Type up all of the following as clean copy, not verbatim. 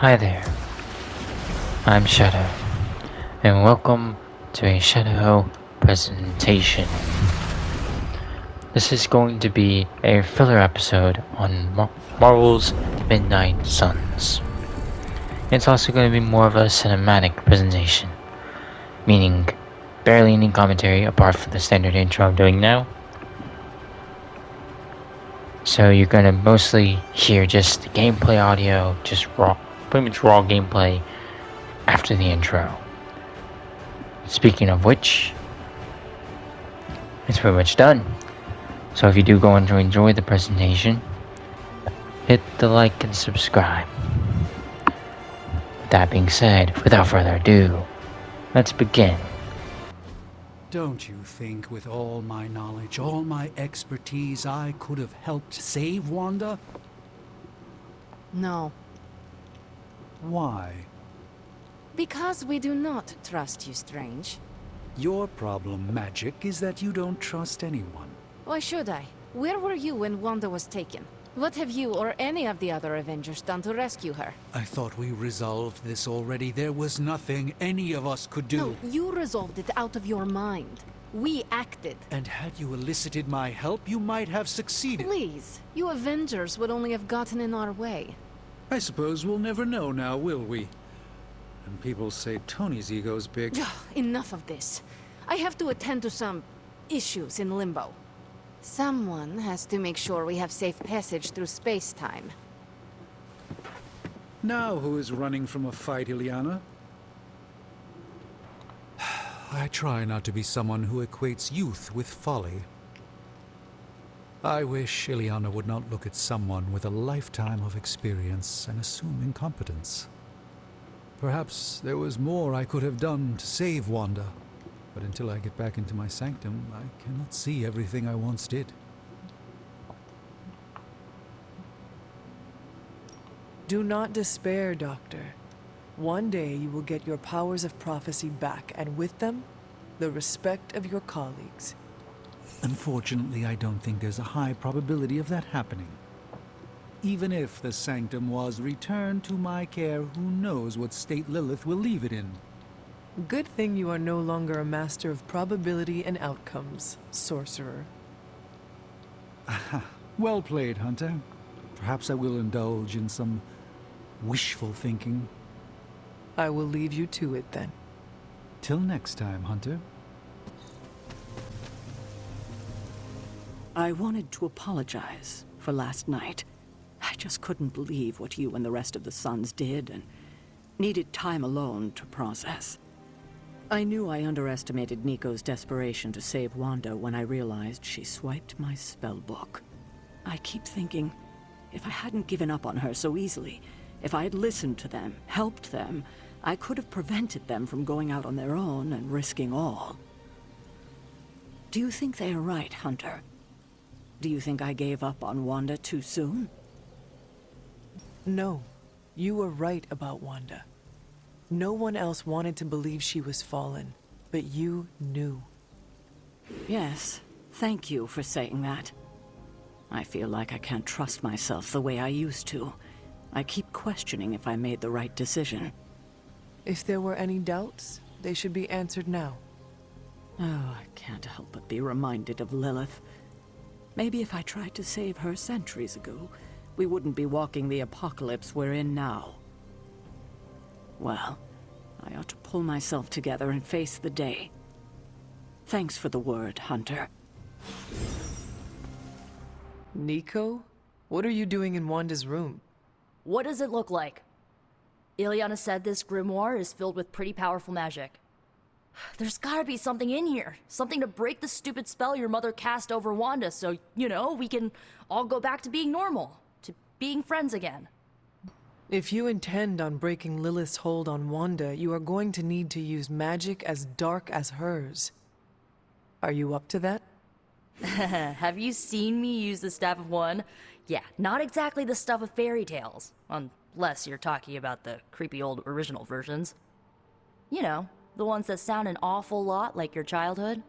Hi there, I'm Shadow, and welcome to a Shadow presentation. This is going to be a filler episode on Marvel's Midnight Suns. It's also going to be more of a cinematic presentation, meaning barely any commentary apart from the standard intro I'm doing now. So you're going to mostly hear just gameplay audio, just pretty much raw gameplay after the intro. Speaking of which, it's pretty much done. So if you do go on to enjoy the presentation, hit the like and subscribe. That being said, without further ado, let's begin. Don't you think with all my knowledge, all my expertise, I could have helped save Wanda? No, Why? because we do not trust you, Strange. Your problem, Magic, is that you don't trust anyone. Why should I? Where were you when Wanda was taken? What have you or any of the other Avengers done to rescue her? I thought we resolved this already. There was nothing any of us could do. No, you resolved it out of your mind. We acted. And had you elicited my help, you might have succeeded. Please, you Avengers would only have gotten in our way. I suppose we'll never know now, will we? And people say Tony's ego's big. Enough of this. I have to attend to some issues in Limbo. Someone has to make sure we have safe passage through space-time. Now who is running from a fight, Illyana? I try not to be someone who equates youth with folly. I wish Illyana would not look at someone with a lifetime of experience and assume incompetence. Perhaps there was more I could have done to save Wanda, but until I get back into my sanctum, I cannot see everything I once did. Do not despair, Doctor. One day you will get your powers of prophecy back, and with them, the respect of your colleagues. Unfortunately, I don't think there's a high probability of that happening. Even if the sanctum was returned to my care, who knows what state Lilith will leave it in? Good thing you are no longer a master of probability and outcomes, sorcerer. Well played, Hunter. Perhaps I will indulge in some wishful thinking. I will leave you to it then. Till next time, Hunter. I wanted to apologize for last night. I just couldn't believe what you and the rest of the Suns did, and needed time alone to process. I knew I underestimated Nico's desperation to save Wanda when I realized she swiped my spellbook. I keep thinking, if I hadn't given up on her so easily, if I had listened to them, helped them, I could have prevented them from going out on their own and risking all. Do you think they are right, Hunter? Do you think I gave up on Wanda too soon? No, you were right about Wanda. No one else wanted to believe she was fallen, but you knew. Yes, thank you for saying that. I feel like I can't trust myself the way I used to. I keep questioning if I made the right decision. If there were any doubts, they should be answered now. Oh, I can't help but be reminded of Lilith. Maybe if I tried to save her centuries ago, we wouldn't be walking the apocalypse we're in now. Well, I ought to pull myself together and face the day. Thanks for the word, Hunter. Nico? What are you doing in Wanda's room? What does it look like? Ilyana said this grimoire is filled with pretty powerful magic. There's gotta be something in here. Something to break the stupid spell your mother cast over Wanda so, we can all go back to being normal. To being friends again. If you intend on breaking Lilith's hold on Wanda, you are going to need to use magic as dark as hers. Are you up to that? Have you seen me use the Staff of One? Yeah, not exactly the stuff of fairy tales. Unless you're talking about the creepy old original versions. You know, the ones that sound an awful lot like your childhood.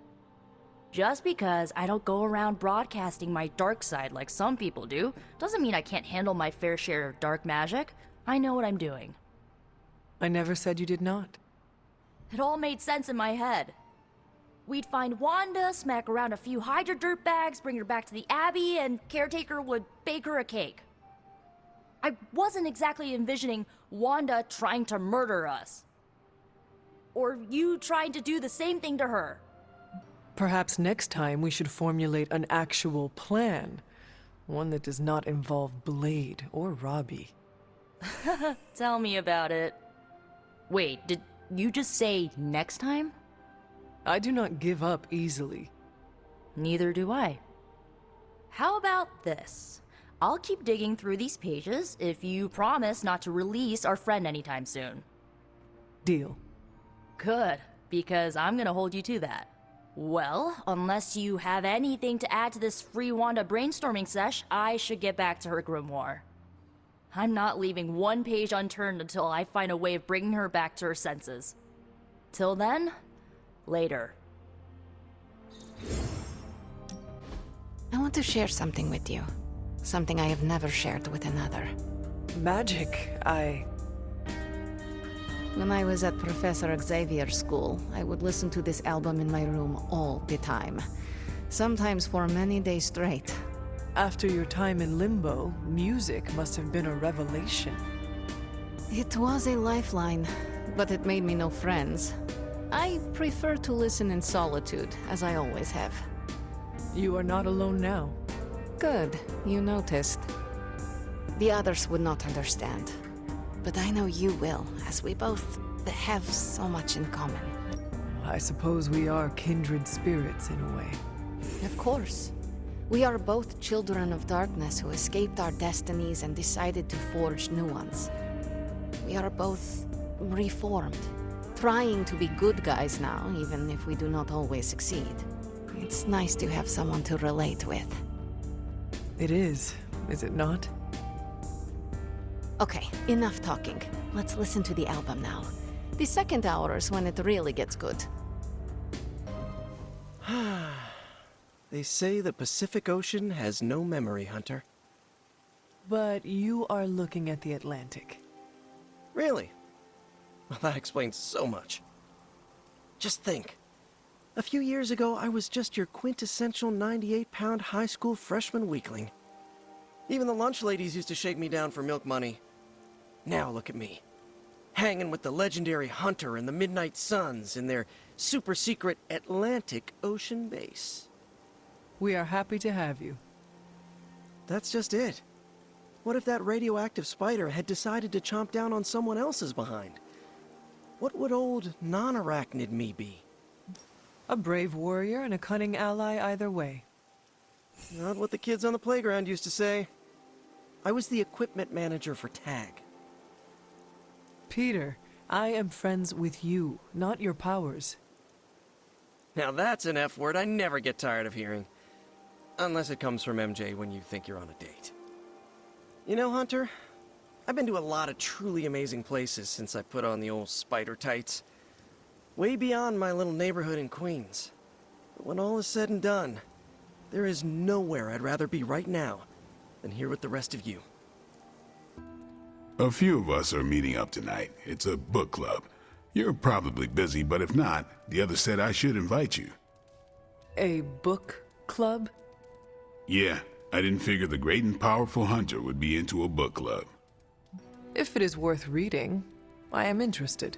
Just because I don't go around broadcasting my dark side like some people do, doesn't mean I can't handle my fair share of dark magic. I know what I'm doing. I never said you did not. It all made sense in my head. We'd find Wanda, smack around a few Hydra dirtbags, bring her back to the Abbey, and Caretaker would bake her a cake. I wasn't exactly envisioning Wanda trying to murder us. Or you trying to do the same thing to her. Perhaps next time we should formulate an actual plan. One that does not involve Blade or Robbie. Tell me about it. Wait, did you just say next time? I do not give up easily. Neither do I. How about this? I'll keep digging through these pages if you promise not to release our friend anytime soon. Deal. Good, because I'm gonna hold you to that. Well, unless you have anything to add to this free Wanda brainstorming sesh, I should get back to her grimoire. I'm not leaving one page unturned until I find a way of bringing her back to her senses. Till then, later. I want to share something with you. Something I have never shared with another. Magic, When I was at Professor Xavier's school, I would listen to this album in my room all the time. Sometimes for many days straight. After your time in Limbo, music must have been a revelation. It was a lifeline, but it made me no friends. I prefer to listen in solitude, as I always have. You are not alone now. Good, you noticed. The others would not understand. But I know you will, as we both have so much in common. I suppose we are kindred spirits in a way. Of course. We are both children of darkness who escaped our destinies and decided to forge new ones. We are both reformed, trying to be good guys now, even if we do not always succeed. It's nice to have someone to relate with. It is it not? Okay, enough talking. Let's listen to the album now. The second hour is when it really gets good. They say the Pacific Ocean has no memory, Hunter. But you are looking at the Atlantic. Really? Well, that explains so much. Just think. A few years ago, I was just your quintessential 98-pound high school freshman weakling. Even the lunch ladies used to shake me down for milk money. Now look at me. Hanging with the legendary Hunter and the Midnight Suns in their super-secret Atlantic Ocean base. We are happy to have you. That's just it. What if that radioactive spider had decided to chomp down on someone else's behind? What would old non-arachnid me be? A brave warrior and a cunning ally either way. Not what the kids on the playground used to say. I was the equipment manager for TAG. Peter, I am friends with you, not your powers. Now that's an F word I never get tired of hearing. Unless it comes from MJ when you think you're on a date. You know, Hunter, I've been to a lot of truly amazing places since I put on the old spider tights. Way beyond my little neighborhood in Queens. But when all is said and done, there is nowhere I'd rather be right now than here with the rest of you. A few of us are meeting up tonight. It's a book club. You're probably busy, but if not, the others said I should invite you. A book club? Yeah, I didn't figure the great and powerful Hunter would be into a book club. If it is worth reading, I am interested.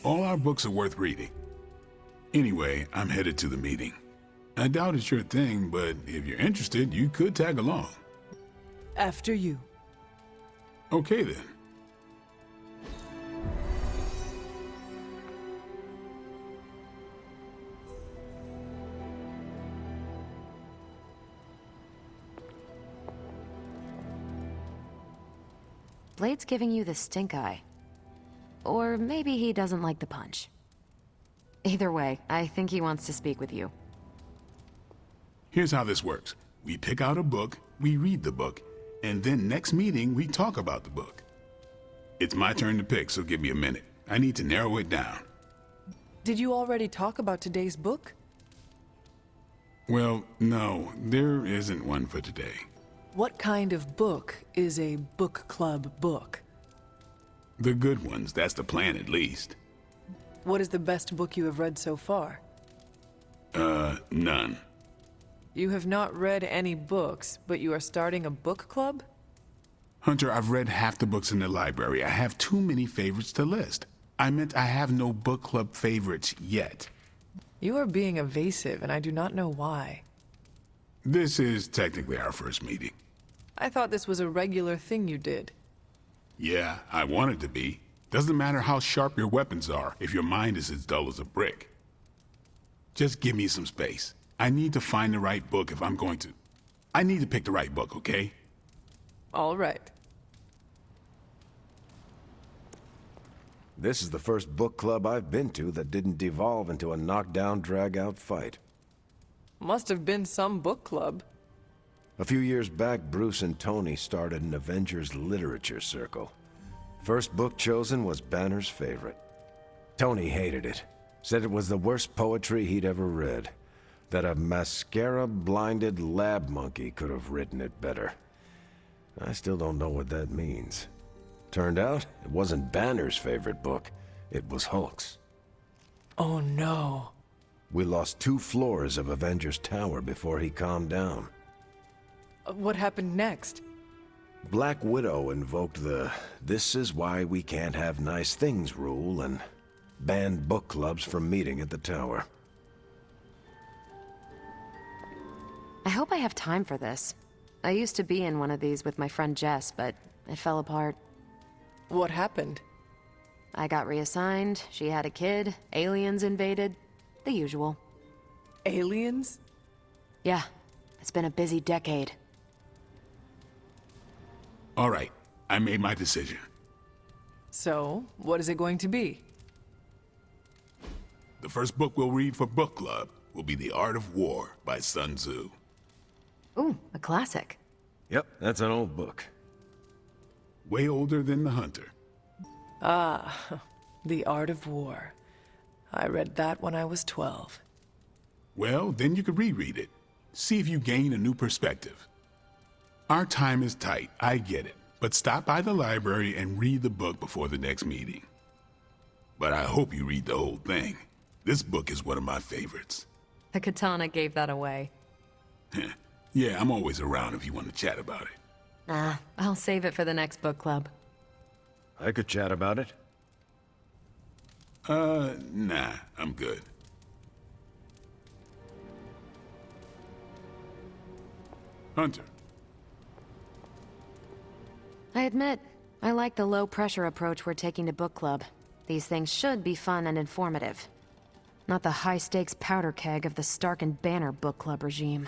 All our books are worth reading. Anyway, I'm headed to the meeting. I doubt it's your thing, but if you're interested, you could tag along. After you. Okay then. Blade's giving you the stink eye. Or maybe he doesn't like the punch. Either way, I think he wants to speak with you. Here's how this works. We pick out a book, we read the book, and then next meeting we talk about the book. It's my turn to pick, so give me a minute. I need to narrow it down. Did you already talk about today's book? Well, no, there isn't one for today. What kind of book is a book club book? The good ones, that's the plan at least. What is the best book you have read so far? None. You have not read any books, but you are starting a book club? Hunter, I've read half the books in the library. I have too many favorites to list. I meant I have no book club favorites yet. You are being evasive, and I do not know why. This is technically our first meeting. I thought this was a regular thing you did. Yeah, I want it to be. Doesn't matter how sharp your weapons are if your mind is as dull as a brick. Just give me some space. I need to find the right book if I'm going to... I need to pick the right book, okay? All right. This is the first book club I've been to that didn't devolve into a knockdown, drag-out fight. Must have been some book club. A few years back, Bruce and Tony started an Avengers literature circle. First book chosen was Banner's favorite. Tony hated it. Said it was the worst poetry he'd ever read. That a mascara-blinded lab monkey could have written it better. I still don't know what that means. Turned out, it wasn't Banner's favorite book. It was Hulk's. Oh no. We lost 2 floors of Avengers Tower before he calmed down. What happened next? Black Widow invoked the "this is why we can't have nice things" rule and banned book clubs from meeting at the tower. I hope I have time for this. I used to be in one of these with my friend Jess, but it fell apart. What happened? I got reassigned, she had a kid, aliens invaded. The usual. Aliens? Yeah, it's been a busy decade. All right, I made my decision. So, what is it going to be? The first book we'll read for book club will be The Art of War by Sun Tzu. Ooh, a classic. Yep, that's an old book. Way older than The Hunter. Ah, The Art of War. I read that when I was 12. Well, then you could reread it. See if you gain a new perspective. Our time is tight, I get it. But stop by the library and read the book before the next meeting. But I hope you read the whole thing. This book is one of my favorites. The katana gave that away. Yeah, I'm always around if you want to chat about it. Nah, I'll save it for the next book club. I could chat about it. Nah, I'm good. Hunter. I admit, I like the low-pressure approach we're taking to book club. These things should be fun and informative. Not the high-stakes powder keg of the Stark and Banner book club regime.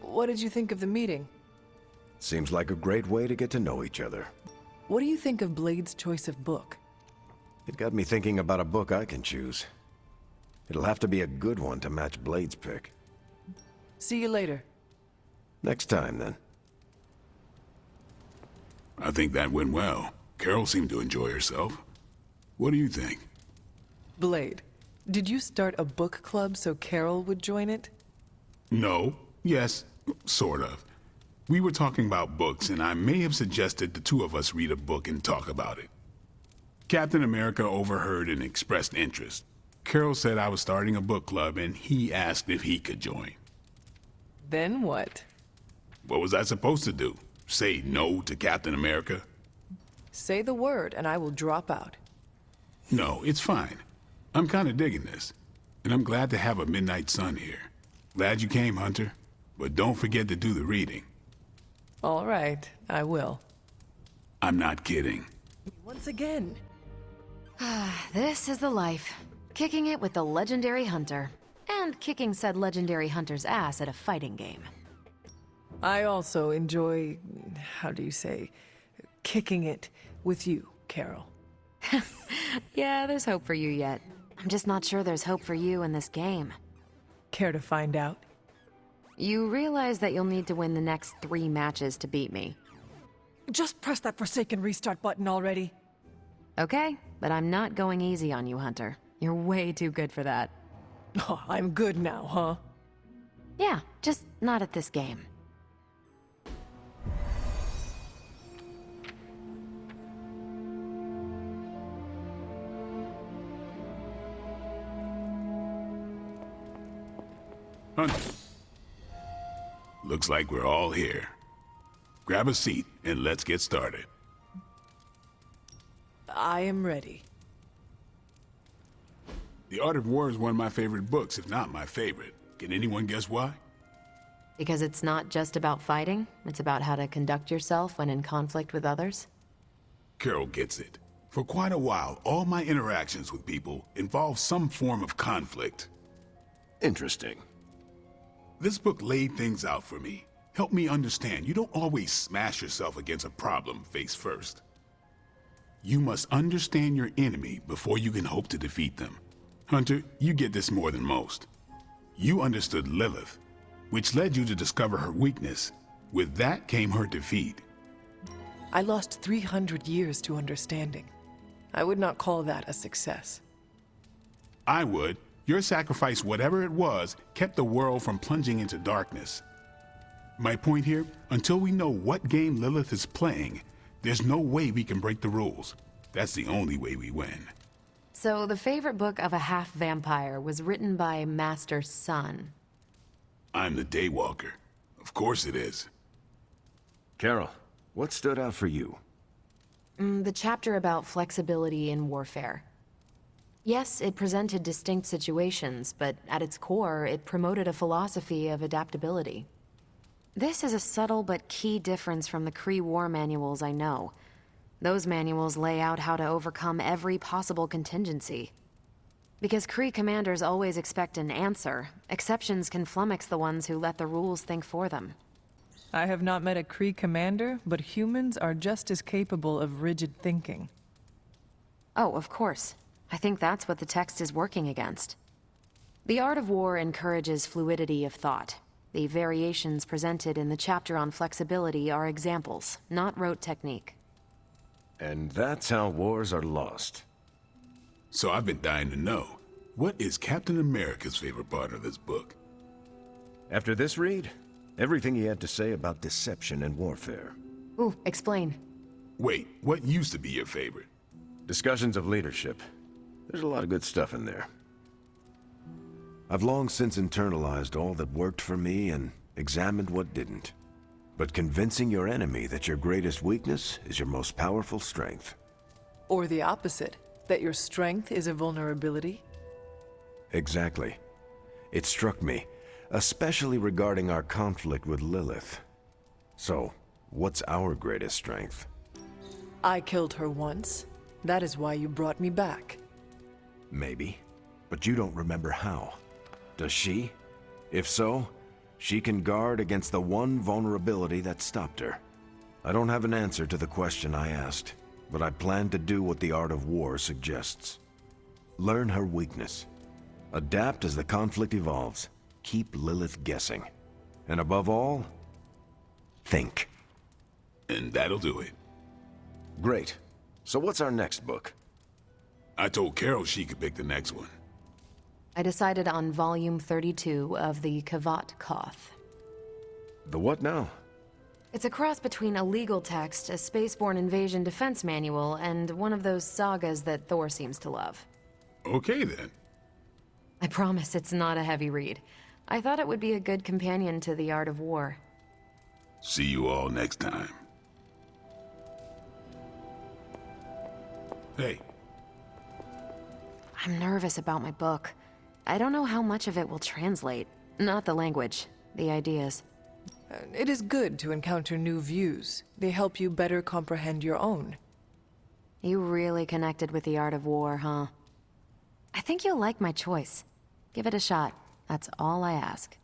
What did you think of the meeting? Seems like a great way to get to know each other. What do you think of Blade's choice of book? It got me thinking about a book I can choose. It'll have to be a good one to match Blade's pick. See you later. Next time, then. I think that went well. Carol seemed to enjoy herself. What do you think? Blade, did you start a book club so Carol would join it? No. Yes, sort of. We were talking about books, and I may have suggested the 2 of us read a book and talk about it. Captain America overheard and expressed interest. Carol said I was starting a book club, and he asked if he could join. Then what? What was I supposed to do? Say no to Captain America? Say the word, and I will drop out. No, it's fine. I'm kind of digging this, and I'm glad to have a Midnight Sun here. Glad you came, Hunter, but don't forget to do the reading. All right, I will. I'm not kidding. Once again. This is the life. Kicking it with the legendary hunter. And kicking said legendary hunter's ass at a fighting game. I also enjoy, how do you say, kicking it with you, Carol. Yeah, there's hope for you yet. I'm just not sure there's hope for you in this game. Care to find out? You realize that you'll need to win the next 3 matches to beat me. Just press that forsaken restart button already. Okay, but I'm not going easy on you, Hunter. You're way too good for that. Oh, I'm good now, huh? Yeah, just not at this game. Hunter. Looks like we're all here. Grab a seat and let's get started. I am ready. The Art of War is one of my favorite books, if not my favorite. Can anyone guess why? Because it's not just about fighting, it's about how to conduct yourself when in conflict with others? Carol gets it. For quite a while, all my interactions with people involve some form of conflict. Interesting. This book laid things out for me. Helped me understand you don't always smash yourself against a problem face first. You must understand your enemy before you can hope to defeat them. Hunter, you get this more than most. You understood Lilith, which led you to discover her weakness. With that came her defeat. I lost 300 years to understanding. I would not call that a success. I would. Your sacrifice, whatever it was, kept the world from plunging into darkness. My point here, until we know what game Lilith is playing, there's no way we can break the rules. That's the only way we win. So the favorite book of a half-vampire was written by Master Sun. I'm the Daywalker. Of course it is. Carol, what stood out for you? The chapter about flexibility in warfare. Yes, it presented distinct situations, but at its core, it promoted a philosophy of adaptability. This is a subtle but key difference from the Kree war manuals I know. Those manuals lay out how to overcome every possible contingency. Because Kree commanders always expect an answer, exceptions can flummox the ones who let the rules think for them. I have not met a Kree commander, but humans are just as capable of rigid thinking. Oh, of course. I think that's what the text is working against. The Art of War encourages fluidity of thought. The variations presented in the chapter on flexibility are examples, not rote technique. And that's how wars are lost. So I've been dying to know, what is Captain America's favorite part of this book? After this read, everything he had to say about deception and warfare. Ooh, explain. Wait, what used to be your favorite? Discussions of leadership. There's a lot of good stuff in there. I've long since internalized all that worked for me and examined what didn't. But convincing your enemy that your greatest weakness is your most powerful strength. Or the opposite, that your strength is a vulnerability? Exactly. It struck me, especially regarding our conflict with Lilith. So, what's our greatest strength? I killed her once. That is why you brought me back. Maybe. But you don't remember how. Does she? If so, she can guard against the one vulnerability that stopped her. I don't have an answer to the question I asked, but I plan to do what the Art of War suggests. Learn her weakness. Adapt as the conflict evolves. Keep Lilith guessing. And above all, think. And that'll do it. Great. So what's our next book? I told Carol she could pick the next one. I decided on volume 32 of the Kavat Koth. The what now? It's a cross between a legal text, a spaceborne invasion defense manual, and one of those sagas that Thor seems to love. Okay then. I promise it's not a heavy read. I thought it would be a good companion to the Art of War. See you all next time. Hey. I'm nervous about my book. I don't know how much of it will translate. Not the language, the ideas. It is good to encounter new views. They help you better comprehend your own. You really connected with the Art of War, huh? I think you'll like my choice. Give it a shot. That's all I ask.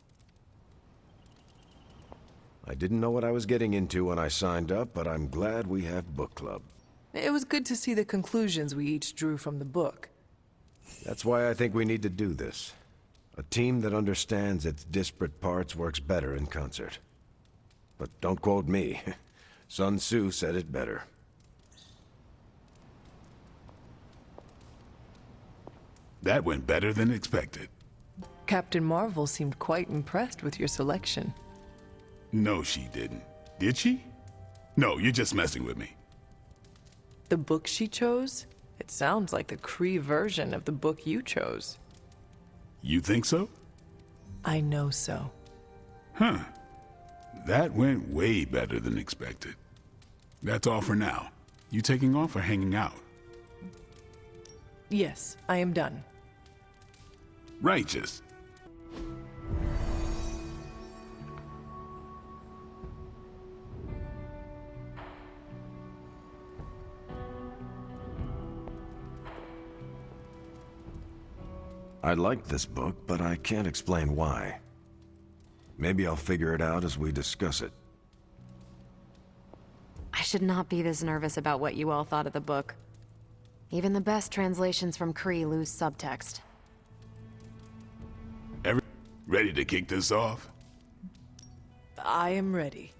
I didn't know what I was getting into when I signed up, but I'm glad we have book club. It was good to see the conclusions we each drew from the book. That's why I think we need to do this. A team that understands its disparate parts works better in concert. But don't quote me. Sun Tzu said it better. That went better than expected. Captain Marvel seemed quite impressed with your selection. No, she didn't. Did she? No, you're just messing with me. The book she chose? It sounds like the Kree version of the book you chose. You think so? I know so. Huh. That went way better than expected. That's all for now. You taking off or hanging out? Yes, I am done. Righteous. I like this book, but I can't explain why. Maybe I'll figure it out as we discuss it. I should not be this nervous about what you all thought of the book. Even the best translations from Kree lose subtext. Ready to kick this off? I am ready.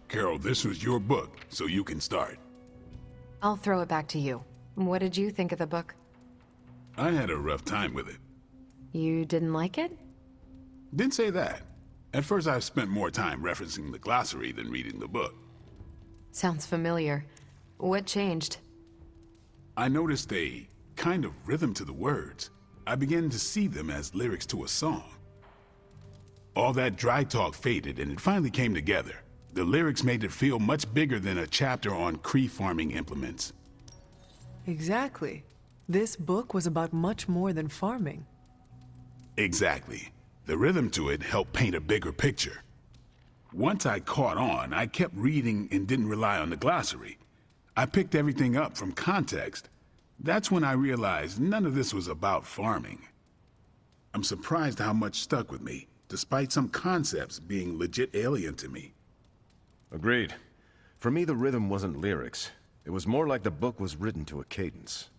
Carol, this was your book, so you can start. I'll throw it back to you. What did you think of the book? I had a rough time with it. You didn't like it? Didn't say that. At first I spent more time referencing the glossary than reading the book. Sounds familiar. What changed? I noticed a kind of rhythm to the words. I began to see them as lyrics to a song. All that dry talk faded and it finally came together. The lyrics made it feel much bigger than a chapter on Kree farming implements. Exactly. This book was about much more than farming. Exactly. The rhythm to it helped paint a bigger picture. Once I caught on, I kept reading and didn't rely on the glossary. I picked everything up from context. That's when I realized none of this was about farming. I'm surprised how much stuck with me, despite some concepts being legit alien to me. Agreed. For me, the rhythm wasn't lyrics. It was more like the book was written to a cadence.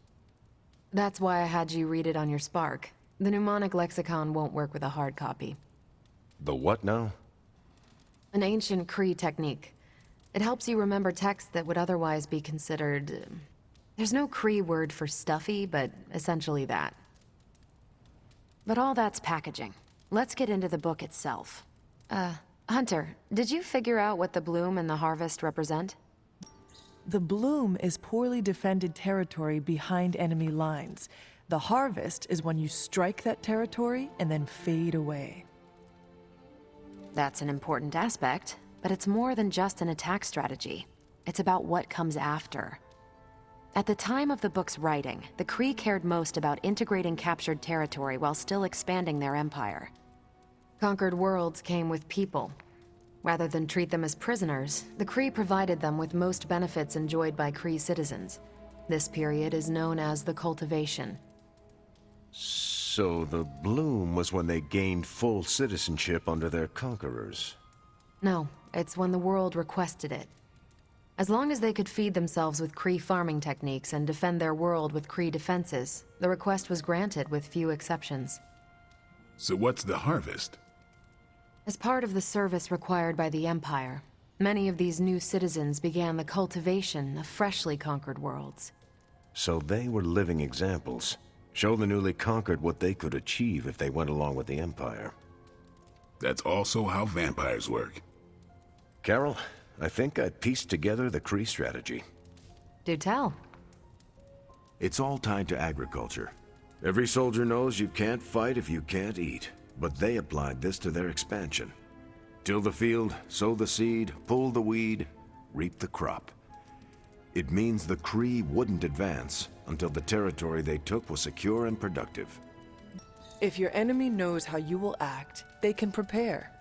That's why I had you read it on your Spark. The mnemonic lexicon won't work with a hard copy. The what now? An ancient Kree technique. It helps you remember texts that would otherwise be considered... There's no Kree word for stuffy, but essentially that. But all that's packaging. Let's get into the book itself. Hunter, did you figure out what the bloom and the harvest represent? The bloom is poorly defended territory behind enemy lines. The harvest is when you strike that territory and then fade away. That's an important aspect, but it's more than just an attack strategy. It's about what comes after. At the time of the book's writing, the Kree cared most about integrating captured territory while still expanding their empire. Conquered worlds came with people. Rather than treat them as prisoners, the Kree provided them with most benefits enjoyed by Kree citizens. This period is known as the Cultivation. So the bloom was when they gained full citizenship under their conquerors. No, it's when the world requested it. As long as they could feed themselves with Kree farming techniques and defend their world with Kree defenses, the request was granted with few exceptions. So what's the harvest? As part of the service required by the Empire, many of these new citizens began the cultivation of freshly conquered worlds. So they were living examples. Show the newly conquered what they could achieve if they went along with the Empire. That's also how vampires work. Carol, I think I pieced together the Kree strategy. Do tell. It's all tied to agriculture. Every soldier knows you can't fight if you can't eat, but they applied this to their expansion. Till the field, sow the seed, pull the weed, reap the crop. It means the Kree wouldn't advance until the territory they took was secure and productive. If your enemy knows how you will act, they can prepare.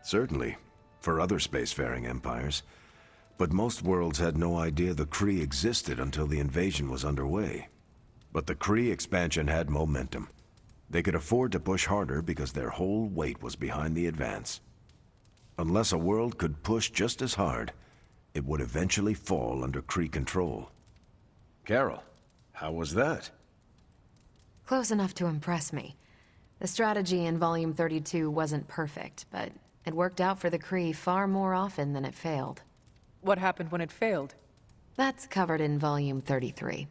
Certainly, for other spacefaring empires. But most worlds had no idea the Kree existed until the invasion was underway. But the Kree expansion had momentum. They could afford to push harder because their whole weight was behind the advance. Unless a world could push just as hard, it would eventually fall under Kree control. Carol, how was that? Close enough to impress me. The strategy in Volume 32 wasn't perfect, but it worked out for the Kree far more often than it failed. What happened when it failed? That's covered in Volume 33.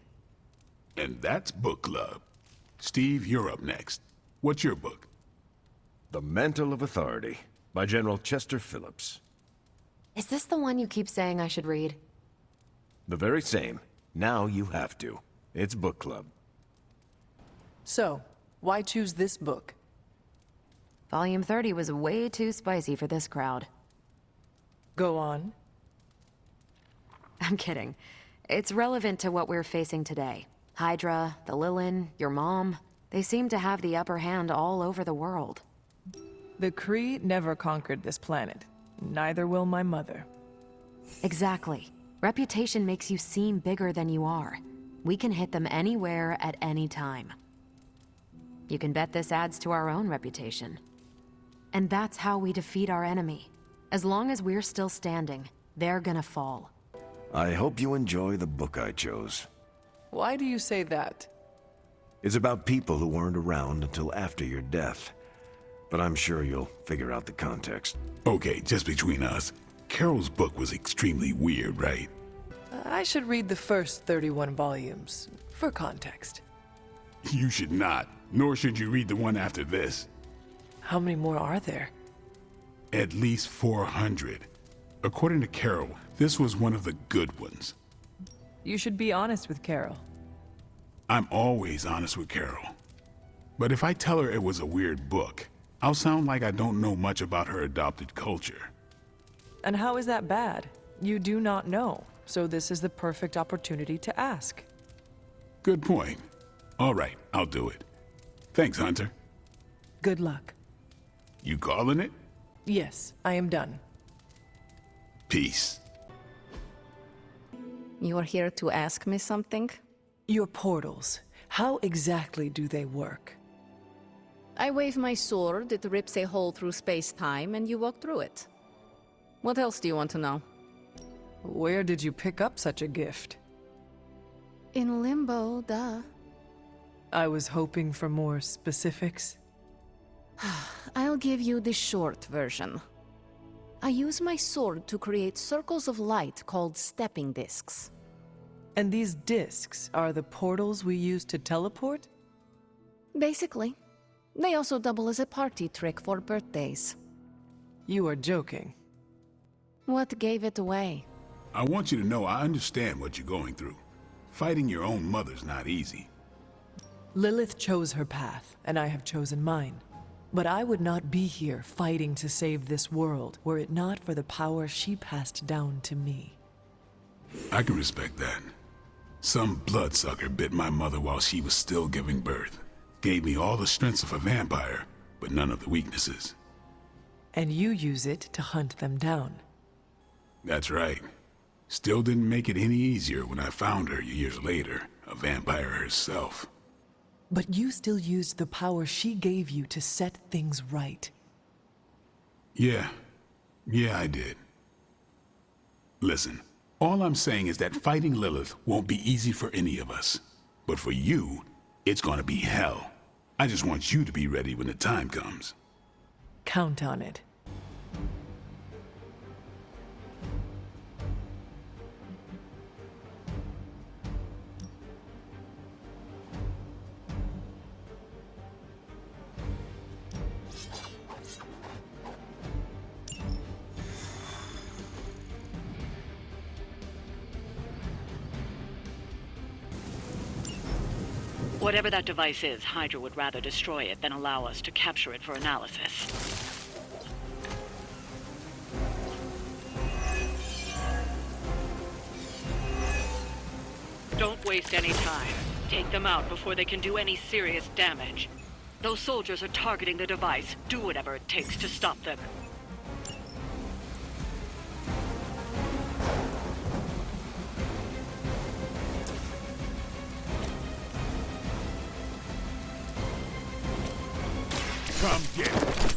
And that's book club. Steve, you're up next. What's your book? The Mantle of Authority, by General Chester Phillips. Is this the one you keep saying I should read? The very same. Now you have to. It's book club. So, Why choose this book? Volume 30 was way too spicy for this crowd. Go on. I'm kidding. It's relevant to what we're facing today. Hydra, the Lilin, your mom, they seem to have the upper hand all over the world. The Kree never conquered this planet. Neither will my mother. Exactly. Reputation makes you seem bigger than you are. We can hit them anywhere at any time. You can bet this adds to our own reputation. And that's how we defeat our enemy. As long as we're still standing, they're gonna fall. I hope you enjoy the book I chose. Why do you say that? It's about people who weren't around until after your death. But I'm sure you'll figure out the context. Okay, just between us. Carol's book was extremely weird, right? I should read the first 31 volumes, for context. You should not, nor should you read the one after this. How many more are there? At least 400. According to Carol, this was one of the good ones. You should be honest with Carol. I'm always honest with Carol. But if I tell her it was a weird book, I'll sound like I don't know much about her adopted culture. And how is that bad? You do not know, so this is the perfect opportunity to ask. Good point. All right, I'll do it. Thanks, Hunter. Good luck. You calling it? Yes, I am done. Peace. You are here to ask me something? Your portals, how exactly do they work? I wave my sword, it rips a hole through space-time, and you walk through it. What else do you want to know? Where did you pick up such a gift? In Limbo, duh. I was hoping for more specifics. I'll give you the short version. I use my sword to create circles of light called stepping discs. And these discs are the portals we use to teleport? Basically. They also double as a party trick for birthdays. You are joking. What gave it away? I want you to know I understand what you're going through. Fighting your own mother's not easy. Lilith chose her path, and I have chosen mine. But I would not be here fighting to save this world were it not for the power she passed down to me. I can respect that. Some bloodsucker bit my mother while she was still giving birth. Gave me all the strengths of a vampire, but none of the weaknesses. And you use it to hunt them down. That's right. Still didn't make it any easier when I found her years later, a vampire herself. But you still used the power she gave you to set things right. Yeah, I did. Listen, all I'm saying is that fighting Lilith won't be easy for any of us. But for you, it's gonna be hell. I just want you to be ready when the time comes. Count on it. Whatever that device is, Hydra would rather destroy it than allow us to capture it for analysis. Don't waste any time. Take them out before they can do any serious damage. Those soldiers are targeting the device. Do whatever it takes to stop them. Come get it.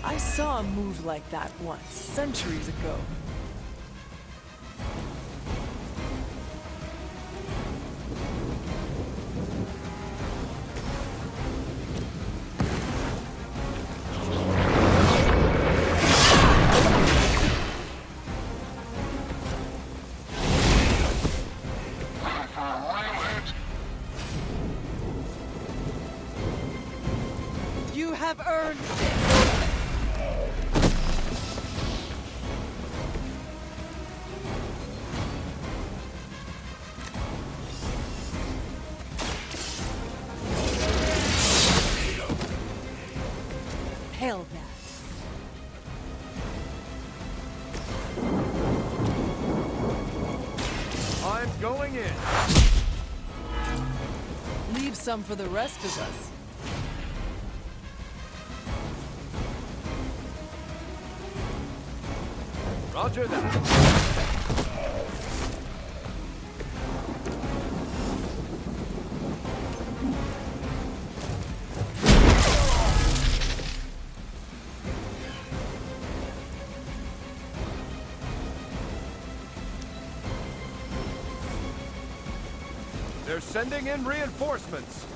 I saw a move like that once, centuries ago. You have earned this! going in. Leave some for the rest of us. Roger that. They're sending in reinforcements.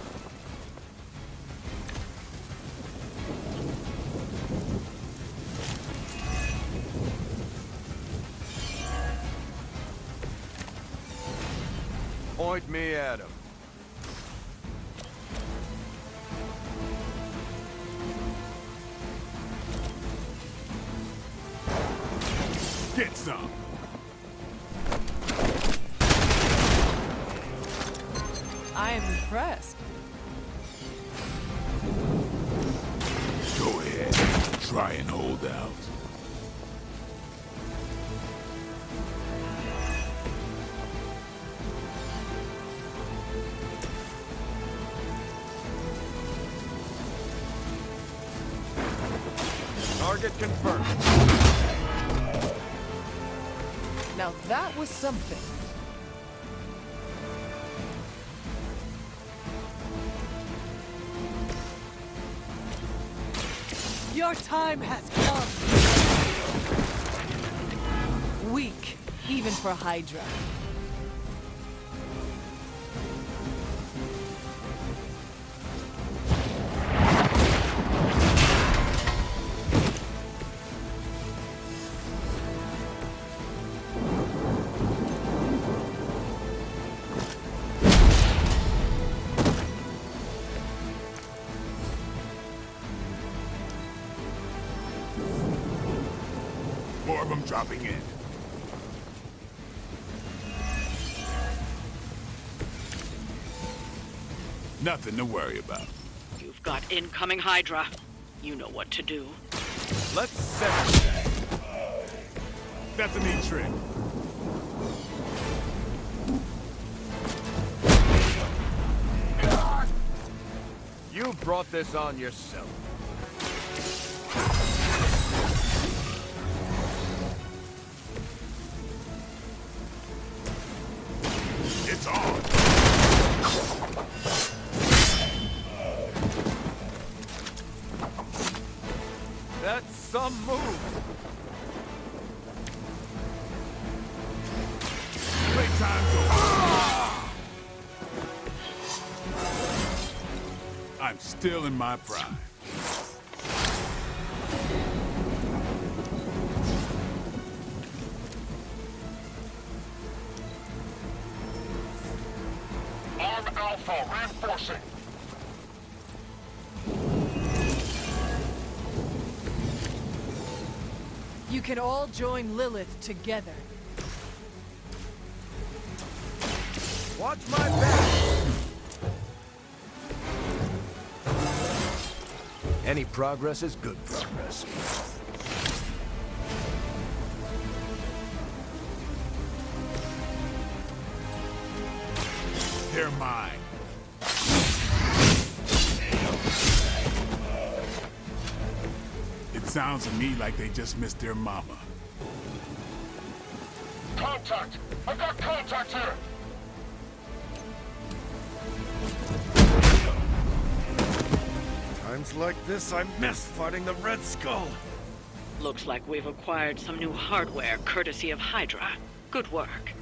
Point me at him. Get some. I am impressed. Go ahead. Try and hold out. Target confirmed. Now that was something. Your time has come. Weak, even for Hydra. More of them dropping in. Nothing to worry about. You've got incoming Hydra. You know what to do. Let's settle that. That's a neat trick. You brought this on yourself. It's on. That's some move. Playtime's over. I'm still in my prime. Arm Alpha reinforcing. You can all join Lilith together. Watch my back. Any progress is good progress. They're mine. It sounds to me like they just missed their mama. Contact! I've got contact here! Times like this, I miss fighting the Red Skull. Looks like we've acquired some new hardware courtesy of Hydra. Good work.